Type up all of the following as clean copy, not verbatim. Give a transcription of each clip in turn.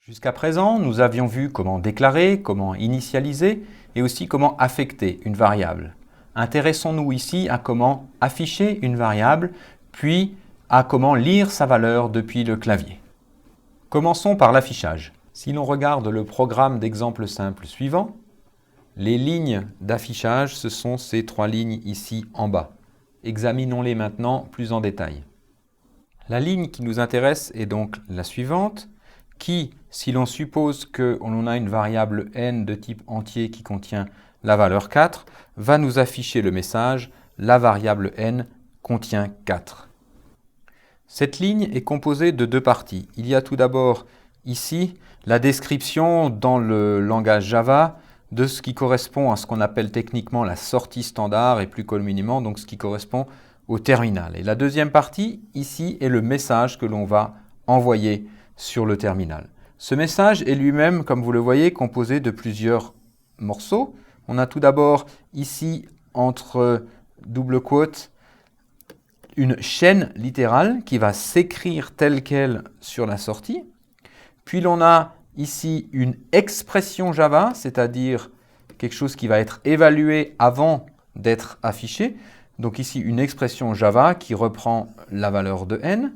Jusqu'à présent, nous avions vu comment déclarer, comment initialiser et aussi comment affecter une variable. Intéressons-nous ici à comment afficher une variable, puis à comment lire sa valeur depuis le clavier. Commençons par l'affichage. Si l'on regarde le programme d'exemple simple suivant, les lignes d'affichage, ce sont ces trois lignes ici en bas. Examinons-les maintenant plus en détail. La ligne qui nous intéresse est donc la suivante, qui, si l'on suppose qu'on a une variable n de type entier qui contient la valeur 4, va nous afficher le message « la variable n contient 4 ». Cette ligne est composée de deux parties. Il y a tout d'abord ici la description dans le langage Java de ce qui correspond à ce qu'on appelle techniquement la sortie standard et plus communément donc ce qui correspond au terminal. Et la deuxième partie ici est le message que l'on va envoyer sur le terminal. Ce message est lui-même, comme vous le voyez, composé de plusieurs morceaux. On a tout d'abord ici, entre double quotes, une chaîne littérale qui va s'écrire telle qu'elle sur la sortie. Puis l'on a ici une expression Java, c'est-à-dire quelque chose qui va être évalué avant d'être affiché. Donc ici une expression Java qui reprend la valeur de n,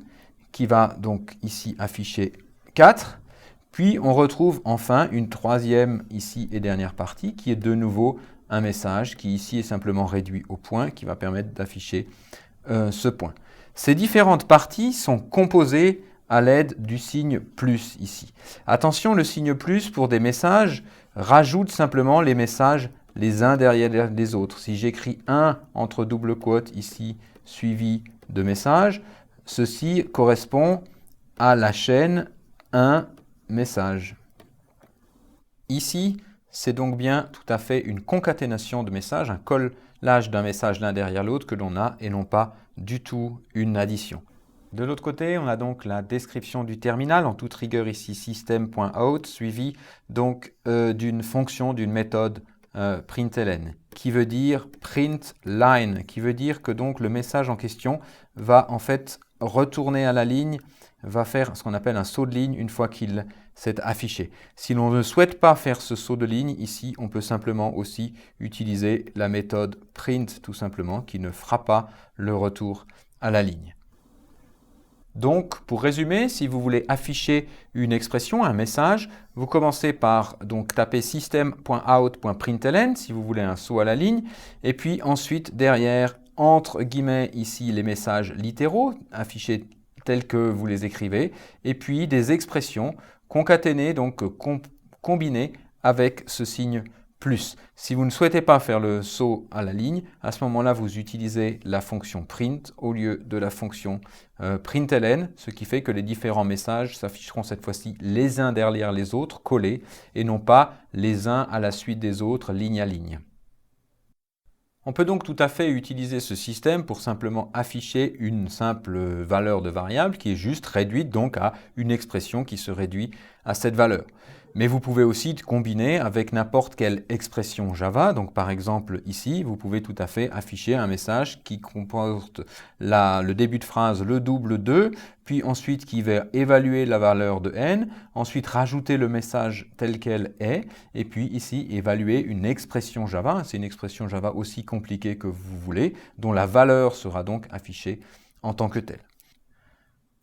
qui va donc ici afficher 4. Puis on retrouve enfin une troisième ici et dernière partie qui est de nouveau un message qui ici est simplement réduit au point, qui va permettre d'afficher ce point. Ces différentes parties sont composées à l'aide du signe plus ici. Attention, le signe plus pour des messages rajoute simplement les messages les uns derrière les autres. Si j'écris 1 entre double quotes ici suivi de messages, ceci correspond à la chaîne 1 message. Ici, c'est donc bien tout à fait une concaténation de messages, un collage d'un message l'un derrière l'autre que l'on a et non pas du tout une addition. De l'autre côté, on a donc la description du terminal, en toute rigueur ici system.out, suivi donc d'une fonction, d'une méthode println, qui veut dire print line, qui veut dire que donc le message en question va en fait retourner à la ligne, va faire ce qu'on appelle un saut de ligne une fois qu'il s'est affiché. Si l'on ne souhaite pas faire ce saut de ligne, ici, on peut simplement aussi utiliser la méthode print tout simplement, qui ne fera pas le retour à la ligne. Donc, pour résumer, si vous voulez afficher une expression, un message, vous commencez par donc taper system.out.println si vous voulez un saut à la ligne, et puis ensuite derrière, entre guillemets ici les messages littéraux, affichés tels que vous les écrivez, et puis des expressions concaténées, donc combinées avec ce signe plus. Si vous ne souhaitez pas faire le saut à la ligne, à ce moment-là, vous utilisez la fonction print au lieu de la fonction println, ce qui fait que les différents messages s'afficheront cette fois-ci les uns derrière les autres, collés, et non pas les uns à la suite des autres, ligne à ligne. On peut donc tout à fait utiliser ce système pour simplement afficher une simple valeur de variable qui est juste réduite donc à une expression qui se réduit à cette valeur. Mais vous pouvez aussi combiner avec n'importe quelle expression Java. Donc par exemple ici, vous pouvez tout à fait afficher un message qui comporte le début de phrase le double de, puis ensuite qui va évaluer la valeur de n, ensuite rajouter le message tel quel est, et puis ici évaluer une expression Java. C'est une expression Java aussi compliquée que vous voulez, dont la valeur sera donc affichée en tant que telle.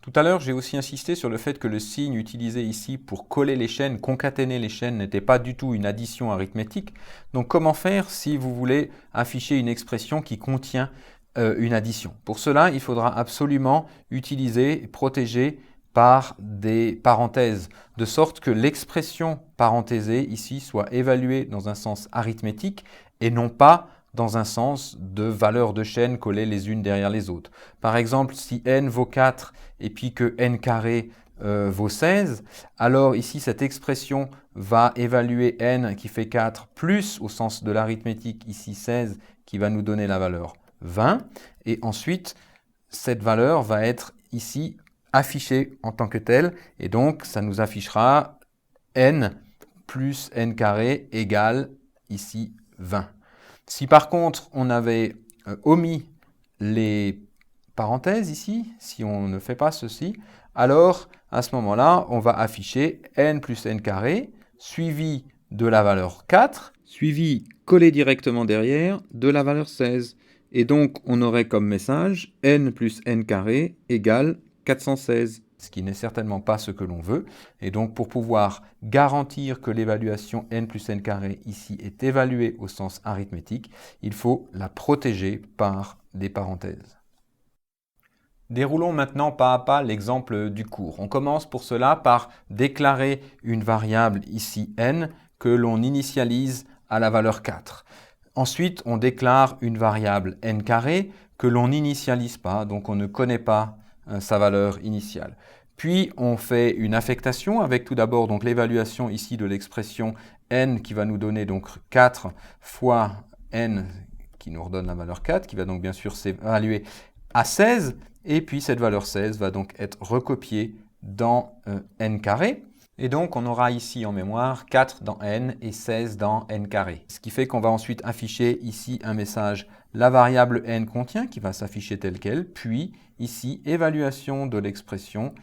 Tout à l'heure, j'ai aussi insisté sur le fait que le signe utilisé ici pour coller les chaînes, concaténer les chaînes, n'était pas du tout une addition arithmétique. Donc comment faire si vous voulez afficher une expression qui contient une addition? Pour cela, il faudra absolument utiliser et protéger par des parenthèses, de sorte que l'expression parenthésée ici soit évaluée dans un sens arithmétique et non pas dans un sens de valeurs de chaîne collées les unes derrière les autres. Par exemple, si n vaut 4 et puis que n carré vaut 16, alors ici cette expression va évaluer n qui fait 4 plus au sens de l'arithmétique ici 16 qui va nous donner la valeur 20 et ensuite cette valeur va être ici affichée en tant que telle et donc ça nous affichera n plus n carré égale ici 20. Si par contre on avait omis les parenthèse ici, si on ne fait pas ceci, alors à ce moment-là, on va afficher n plus n carré, suivi de la valeur 4, suivi collé directement derrière de la valeur 16. Et donc, on aurait comme message n plus n carré égale 416, ce qui n'est certainement pas ce que l'on veut. Et donc, pour pouvoir garantir que l'évaluation n plus n carré ici est évaluée au sens arithmétique, il faut la protéger par des parenthèses. Déroulons maintenant pas à pas l'exemple du cours. On commence pour cela par déclarer une variable ici n que l'on initialise à la valeur 4. Ensuite, on déclare une variable n carré que l'on n'initialise pas, donc on ne connaît pas sa valeur initiale. Puis, on fait une affectation avec tout d'abord donc l'évaluation ici de l'expression n qui va nous donner donc 4 fois n qui nous redonne la valeur 4, qui va donc bien sûr s'évaluer à 16. Et puis cette valeur 16 va donc être recopiée dans n carré. Et donc on aura ici en mémoire 4 dans n et 16 dans n carré. Ce qui fait qu'on va ensuite afficher ici un message la variable n contient qui va s'afficher telle qu'elle, puis ici évaluation de l'expression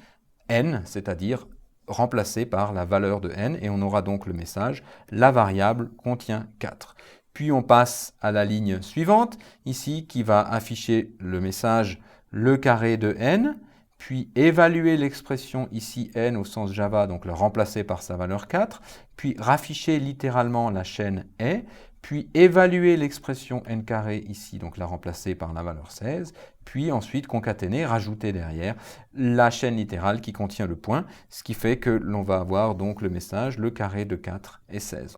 n, c'est-à-dire remplacée par la valeur de n, et on aura donc le message la variable contient 4. Puis on passe à la ligne suivante, ici qui va afficher le message le carré de n, puis évaluer l'expression ici n au sens Java, donc le remplacer par sa valeur 4, puis rafficher littéralement la chaîne est, puis évaluer l'expression n carré ici, donc la remplacer par la valeur 16, puis ensuite concaténer, rajouter derrière la chaîne littérale qui contient le point, ce qui fait que l'on va avoir donc le message le carré de 4 et 16.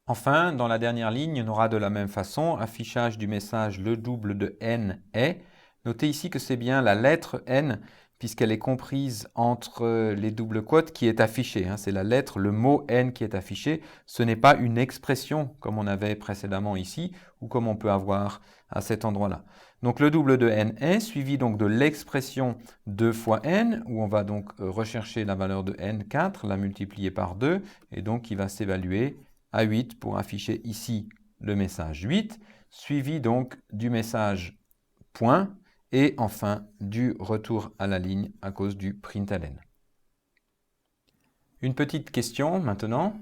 Enfin, dans la dernière ligne, on aura de la même façon affichage du message le double de n est. Notez ici que c'est bien la lettre n, puisqu'elle est comprise entre les doubles quotes, qui est affichée. C'est la lettre, le mot n qui est affiché. Ce n'est pas une expression comme on avait précédemment ici, ou comme on peut avoir à cet endroit-là. Donc le double de n est, suivi donc de l'expression 2 fois n, où on va donc rechercher la valeur de n, 4, la multiplier par 2, et donc qui va s'évaluer à 8 pour afficher ici le message 8, suivi donc du message point, et enfin du retour à la ligne à cause du println. Une petite question maintenant.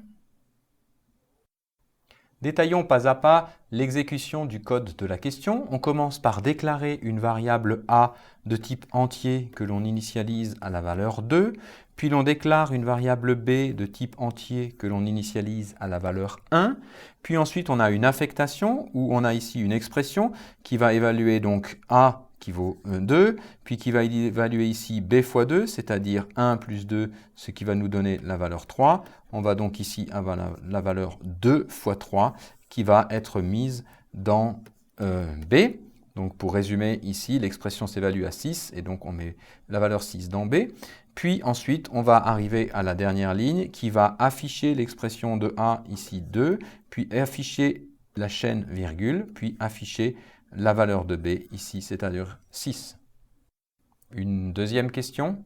Détaillons pas à pas l'exécution du code de la question. On commence par déclarer une variable a de type entier que l'on initialise à la valeur 2, puis l'on déclare une variable b de type entier que l'on initialise à la valeur 1, puis ensuite on a une affectation où on a ici une expression qui va évaluer donc a qui vaut 2, puis qui va évaluer ici b fois 2, c'est-à-dire 1 plus 2, ce qui va nous donner la valeur 3. On va donc ici avoir la valeur 2 fois 3 qui va être mise dans b. Donc pour résumer ici, l'expression s'évalue à 6 et donc on met la valeur 6 dans b. Puis ensuite, on va arriver à la dernière ligne qui va afficher l'expression de a ici 2, puis afficher la chaîne virgule, puis afficher la valeur de b ici, c'est-à-dire 6. Une deuxième question.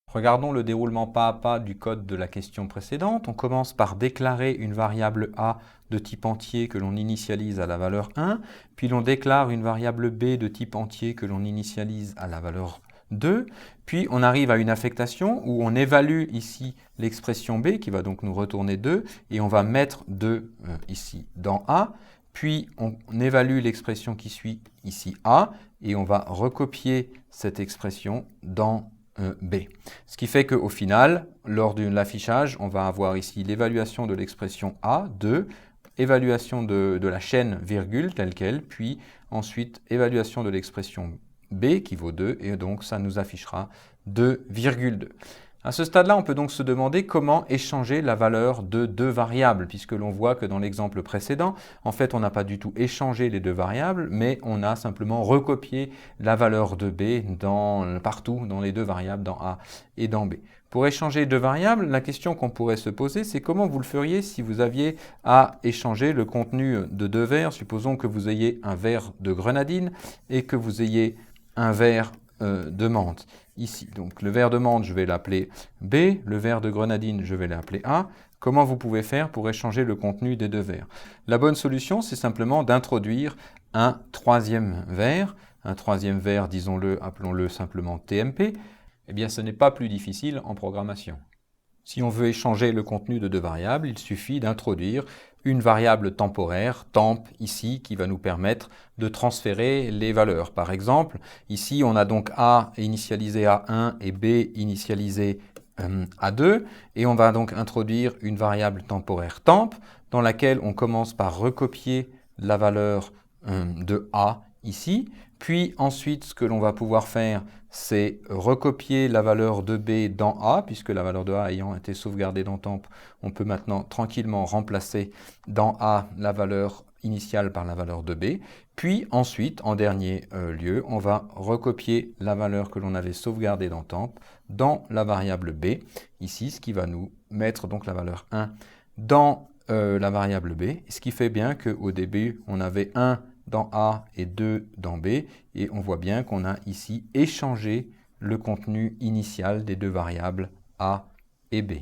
Regardons le déroulement pas à pas du code de la question précédente. On commence par déclarer une variable a de type entier que l'on initialise à la valeur 1, puis l'on déclare une variable b de type entier que l'on initialise à la valeur 2, puis on arrive à une affectation où on évalue ici l'expression b qui va donc nous retourner 2, et on va mettre 2 ici dans a. Puis on évalue l'expression qui suit ici a, et on va recopier cette expression dans b. Ce qui fait qu'au final, lors de l'affichage, on va avoir ici l'évaluation de l'expression a, 2, évaluation de la chaîne virgule telle qu'elle, puis ensuite évaluation de l'expression b qui vaut 2, et donc ça nous affichera 2,2. À ce stade-là, on peut donc se demander comment échanger la valeur de deux variables, puisque l'on voit que dans l'exemple précédent, en fait, on n'a pas du tout échangé les deux variables, mais on a simplement recopié la valeur de b partout dans les deux variables, dans a et dans b. Pour échanger deux variables, la question qu'on pourrait se poser, c'est comment vous le feriez si vous aviez à échanger le contenu de deux verres. Supposons que vous ayez un verre de grenadine et que vous ayez un verre de menthe. Ici, donc le verre de menthe, je vais l'appeler B, le verre de grenadine, je vais l'appeler A. Comment vous pouvez faire pour échanger le contenu des deux verres? La bonne solution, c'est simplement d'introduire un troisième verre. un troisième vers, disons-le, appelons-le simplement TMP, eh bien ce n'est pas plus difficile en programmation. Si on veut échanger le contenu de deux variables, il suffit d'introduire une variable temporaire, temp, ici, qui va nous permettre de transférer les valeurs. Par exemple, ici, on a donc A initialisé à 1 et B initialisé à 2, et on va donc introduire une variable temporaire temp, dans laquelle on commence par recopier la valeur de A ici, puis ensuite, ce que l'on va pouvoir faire, c'est recopier la valeur de B dans A, puisque la valeur de A ayant été sauvegardée dans temp, on peut maintenant tranquillement remplacer dans A la valeur initiale par la valeur de B. Puis ensuite, en dernier lieu, on va recopier la valeur que l'on avait sauvegardée dans temp dans la variable B, ici, ce qui va nous mettre donc la valeur 1 dans la variable B, ce qui fait bien qu'au début, on avait 1 dans A et 2 dans B, et on voit bien qu'on a ici échangé le contenu initial des deux variables A et B.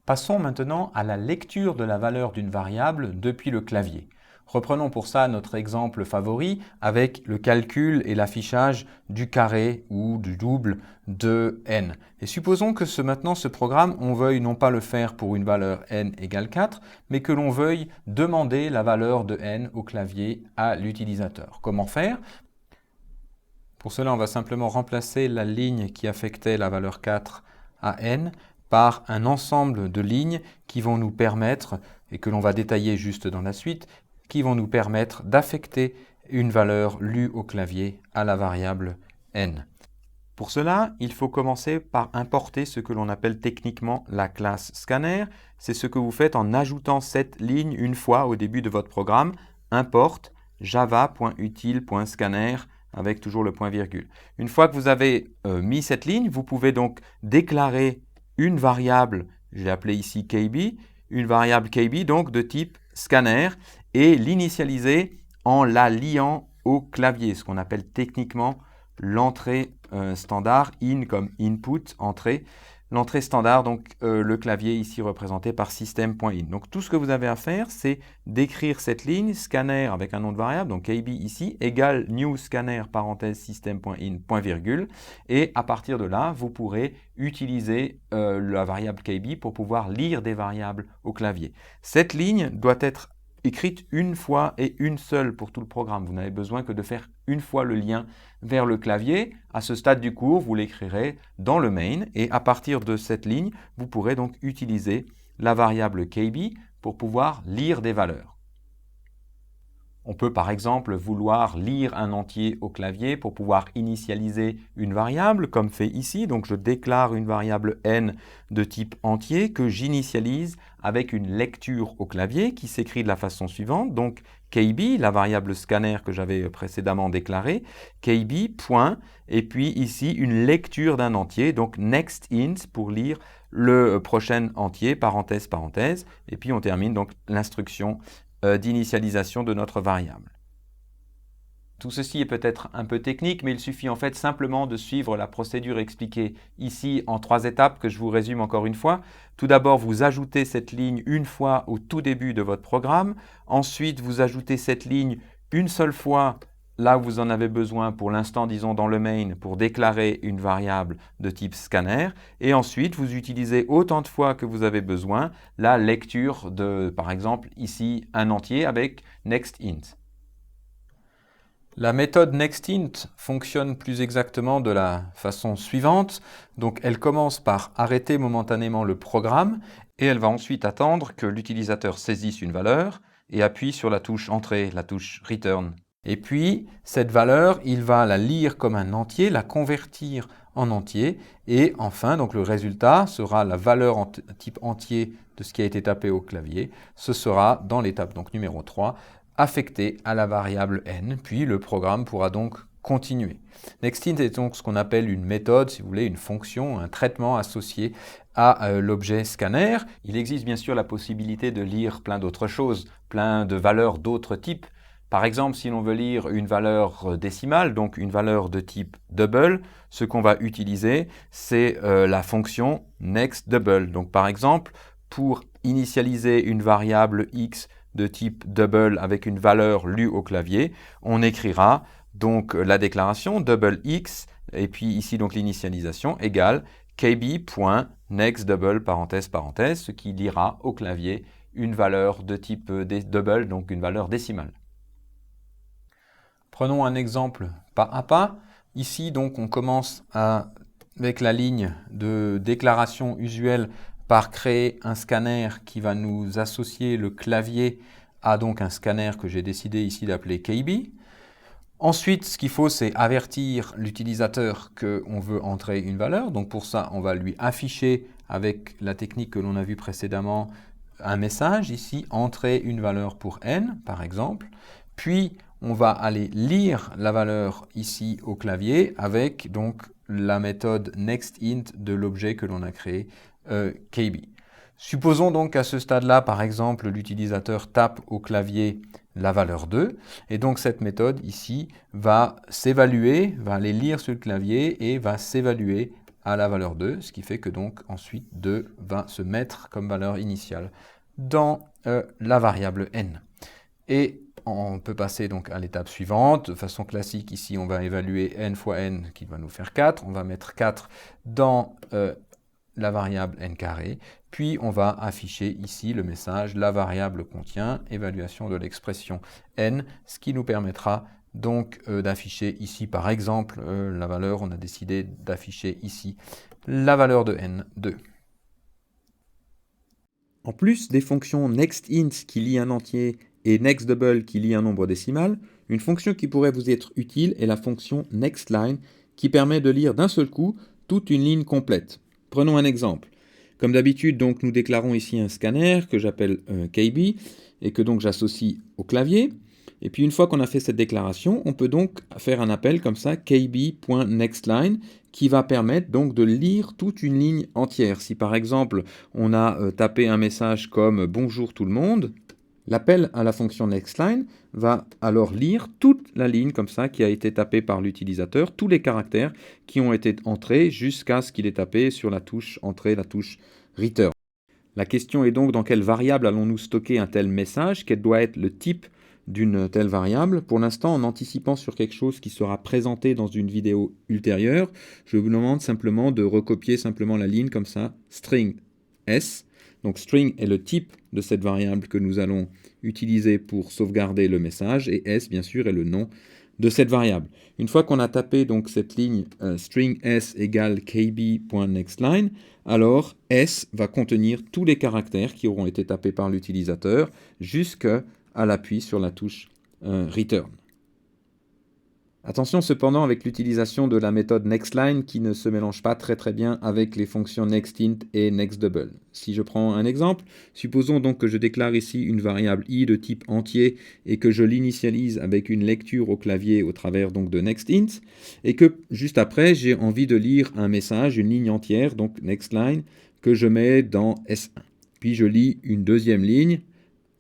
Passons maintenant à la lecture de la valeur d'une variable depuis le clavier. Reprenons pour ça notre exemple favori avec le calcul et l'affichage du carré ou du double de n. Et supposons que maintenant ce programme, on veuille non pas le faire pour une valeur n égale 4, mais que l'on veuille demander la valeur de n au clavier à l'utilisateur. Comment faire? Pour cela, on va simplement remplacer la ligne qui affectait la valeur 4 à n par un ensemble de lignes qui vont nous permettre, et que l'on va détailler juste dans la suite, qui vont nous permettre d'affecter une valeur lue au clavier à la variable n. Pour cela, il faut commencer par importer ce que l'on appelle techniquement la classe scanner. C'est ce que vous faites en ajoutant cette ligne une fois au début de votre programme, import java.util.scanner avec toujours le point virgule. Une fois que vous avez mis cette ligne, vous pouvez donc déclarer une variable, j'ai appelé ici KB, une variable KB donc de type scanner, et l'initialiser en la liant au clavier, ce qu'on appelle techniquement l'entrée standard, in comme input, entrée. L'entrée standard, donc le clavier ici représenté par system.in. Donc tout ce que vous avez à faire, c'est d'écrire cette ligne, scanner avec un nom de variable, donc KB ici, égale new scanner, parenthèse system.in, point virgule. Et à partir de là, vous pourrez utiliser la variable KB pour pouvoir lire des variables au clavier. Cette ligne doit être écrite une fois et une seule pour tout le programme. Vous n'avez besoin que de faire une fois le lien vers le clavier. À ce stade du cours, vous l'écrirez dans le main et à partir de cette ligne, vous pourrez donc utiliser la variable KB pour pouvoir lire des valeurs. On peut par exemple vouloir lire un entier au clavier pour pouvoir initialiser une variable, comme fait ici. Donc je déclare une variable n de type entier que j'initialise avec une lecture au clavier qui s'écrit de la façon suivante. Donc KB, la variable scanner que j'avais précédemment déclarée, KB, point, et puis ici une lecture d'un entier, donc next int pour lire le prochain entier, parenthèse, parenthèse, et puis on termine donc l'instruction d'initialisation de notre variable. Tout ceci est peut-être un peu technique, mais il suffit en fait simplement de suivre la procédure expliquée ici en 3 étapes que je vous résume encore une fois. Tout d'abord, vous ajoutez cette ligne une fois au tout début de votre programme. Ensuite, vous ajoutez cette ligne une seule fois là où vous en avez besoin, pour l'instant, disons dans le main, pour déclarer une variable de type scanner. Et ensuite, vous utilisez autant de fois que vous avez besoin la lecture de, par exemple, ici, un entier avec nextInt. La méthode nextInt fonctionne plus exactement de la façon suivante. Donc, elle commence par arrêter momentanément le programme et elle va ensuite attendre que l'utilisateur saisisse une valeur et appuie sur la touche entrée, la touche return. Et puis, cette valeur, il va la lire comme un entier, la convertir en entier. Et enfin, donc le résultat sera la valeur type entier de ce qui a été tapé au clavier. Ce sera, dans l'étape donc numéro 3, affecté à la variable n. Puis, le programme pourra donc continuer. NextInt est donc ce qu'on appelle une méthode, si vous voulez, une fonction, un traitement associé à l'objet scanner. Il existe bien sûr la possibilité de lire plein d'autres choses, plein de valeurs d'autres types. Par exemple, si l'on veut lire une valeur décimale, donc une valeur de type double, ce qu'on va utiliser, c'est la fonction nextDouble. Donc par exemple, pour initialiser une variable x de type double avec une valeur lue au clavier, on écrira donc la déclaration double x et puis ici donc l'initialisation égale kb.nextDouble parenthèse parenthèse, ce qui lira au clavier une valeur de type double, donc une valeur décimale. Prenons un exemple pas à pas. Ici donc on commence avec la ligne de déclaration usuelle par créer un scanner qui va nous associer le clavier à donc un scanner que j'ai décidé ici d'appeler KB. Ensuite, ce qu'il faut, c'est avertir l'utilisateur qu'on veut entrer une valeur. Donc pour ça, on va lui afficher avec la technique que l'on a vue précédemment un message, ici, entrer une valeur pour n, par exemple. Puis, on va aller lire la valeur ici au clavier avec donc la méthode nextInt de l'objet que l'on a créé, KB. Supposons donc qu'à ce stade-là, par exemple, l'utilisateur tape au clavier la valeur 2, et donc cette méthode ici va s'évaluer, va aller lire sur le clavier et va s'évaluer à la valeur 2, ce qui fait que donc ensuite 2 va se mettre comme valeur initiale dans la variable n. Et on peut passer donc à l'étape suivante. De façon classique, ici, on va évaluer n fois n qui va nous faire 4. On va mettre 4 dans la variable n carré. Puis, on va afficher ici le message « La variable contient évaluation de l'expression n », ce qui nous permettra donc d'afficher ici, par exemple, la valeur, on a décidé d'afficher ici la valeur de n2. En plus des fonctions nextInt qui lit un entier et nextDouble qui lit un nombre décimal, une fonction qui pourrait vous être utile est la fonction nextLine qui permet de lire d'un seul coup toute une ligne complète. Prenons un exemple. Comme d'habitude, donc, nous déclarons ici un scanner que j'appelle KB et que donc j'associe au clavier. Et puis une fois qu'on a fait cette déclaration, on peut donc faire un appel comme ça, kb.nextLine, qui va permettre donc de lire toute une ligne entière. Si par exemple on a tapé un message comme « Bonjour tout le monde », l'appel à la fonction nextLine va alors lire toute la ligne comme ça qui a été tapée par l'utilisateur, tous les caractères qui ont été entrés jusqu'à ce qu'il ait tapé sur la touche entrée, la touche return. La question est donc dans quelle variable allons-nous stocker un tel message, quel doit être le type d'une telle variable. Pour l'instant, en anticipant sur quelque chose qui sera présenté dans une vidéo ultérieure, je vous demande simplement de recopier simplement la ligne comme ça, string s. Donc string est le type de cette variable que nous allons utiliser pour sauvegarder le message et s bien sûr est le nom de cette variable. Une fois qu'on a tapé donc cette ligne string s égale kb.nextLine, alors s va contenir tous les caractères qui auront été tapés par l'utilisateur jusqu'à l'appui sur la touche return. Attention cependant avec l'utilisation de la méthode nextLine qui ne se mélange pas très bien avec les fonctions nextInt et nextDouble. Si je prends un exemple, supposons donc que je déclare ici une variable i de type entier et que je l'initialise avec une lecture au clavier au travers donc de nextInt et que juste après j'ai envie de lire un message, une ligne entière, donc nextLine, que je mets dans S1. Puis je lis une deuxième ligne,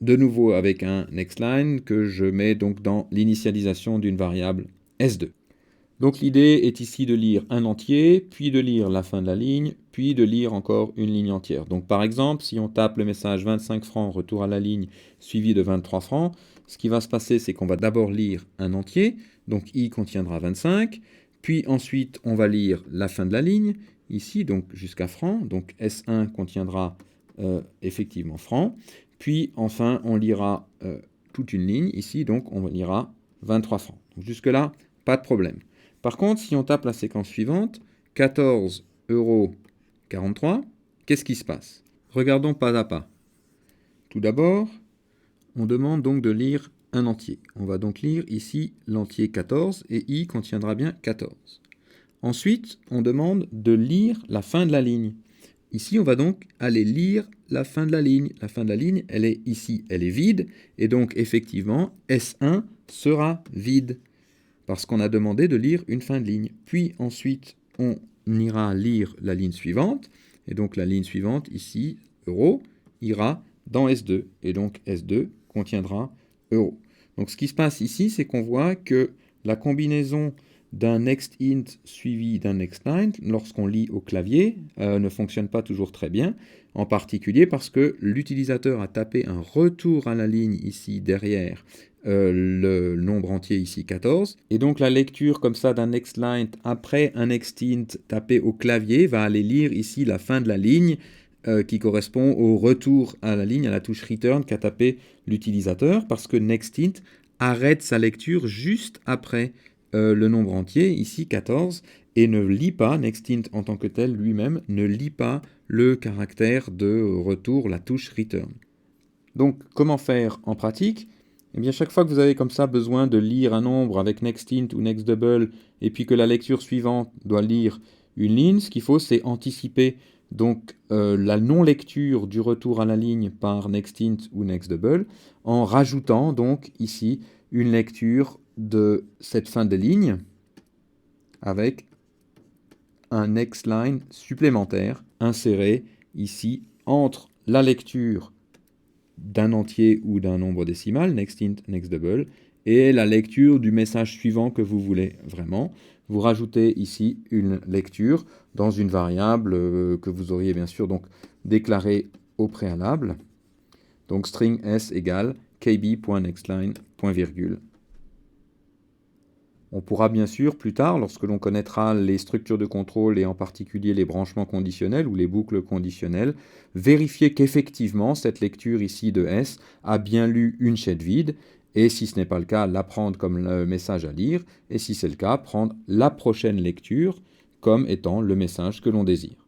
de nouveau avec un nextLine que je mets donc dans l'initialisation d'une variable S2. Donc l'idée est ici de lire un entier, puis de lire la fin de la ligne, puis de lire encore une ligne entière. Donc par exemple, si on tape le message 25 francs, retour à la ligne, suivi de 23 francs, ce qui va se passer, c'est qu'on va d'abord lire un entier, donc i contiendra 25, puis ensuite on va lire la fin de la ligne, ici, donc jusqu'à francs, donc S1 contiendra effectivement francs, puis enfin on lira toute une ligne, ici, donc on lira 23 francs. Donc jusque-là, pas de problème. Par contre, si on tape la séquence suivante, 14,43 €, qu'est-ce qui se passe? Regardons pas à pas. Tout d'abord, on demande donc de lire un entier. On va donc lire ici l'entier 14 et i contiendra bien 14. Ensuite, on demande de lire la fin de la ligne. Ici, on va donc aller lire la fin de la ligne. La fin de la ligne, elle est ici, elle est vide. Et donc, effectivement, S1 sera vide. Parce qu'on a demandé de lire une fin de ligne. Puis ensuite, on ira lire la ligne suivante. Et donc, la ligne suivante, ici, euro, ira dans S2. Et donc, S2 contiendra euro. Donc, ce qui se passe ici, c'est qu'on voit que la combinaison d'un next int suivi d'un next line, lorsqu'on lit au clavier, ne fonctionne pas toujours très bien, en particulier parce que l'utilisateur a tapé un retour à la ligne ici derrière le nombre entier ici 14, et donc la lecture comme ça d'un next line après un next int tapé au clavier va aller lire ici la fin de la ligne qui correspond au retour à la ligne, à la touche return qu'a tapé l'utilisateur, parce que next int arrête sa lecture juste après le nombre entier, ici 14, et ne lit pas, nextInt en tant que tel lui-même, ne lit pas le caractère de retour, la touche return. Donc, comment faire en pratique? Eh bien, chaque fois que vous avez comme ça besoin de lire un nombre avec nextInt ou nextDouble, et puis que la lecture suivante doit lire une ligne, ce qu'il faut, c'est anticiper donc la non-lecture du retour à la ligne par nextInt ou nextDouble, en rajoutant donc ici une lecture de cette fin de ligne avec un next line supplémentaire inséré ici entre la lecture d'un entier ou d'un nombre décimal, nextInt, nextDouble, et la lecture du message suivant que vous voulez vraiment. Vous rajoutez ici une lecture dans une variable que vous auriez bien sûr donc déclarée au préalable. Donc string s égale kb.nextLine.virgule. On pourra bien sûr plus tard, lorsque l'on connaîtra les structures de contrôle et en particulier les branchements conditionnels ou les boucles conditionnelles, vérifier qu'effectivement cette lecture ici de S a bien lu une chaîne vide, et si ce n'est pas le cas, la prendre comme le message à lire, et si c'est le cas, prendre la prochaine lecture comme étant le message que l'on désire.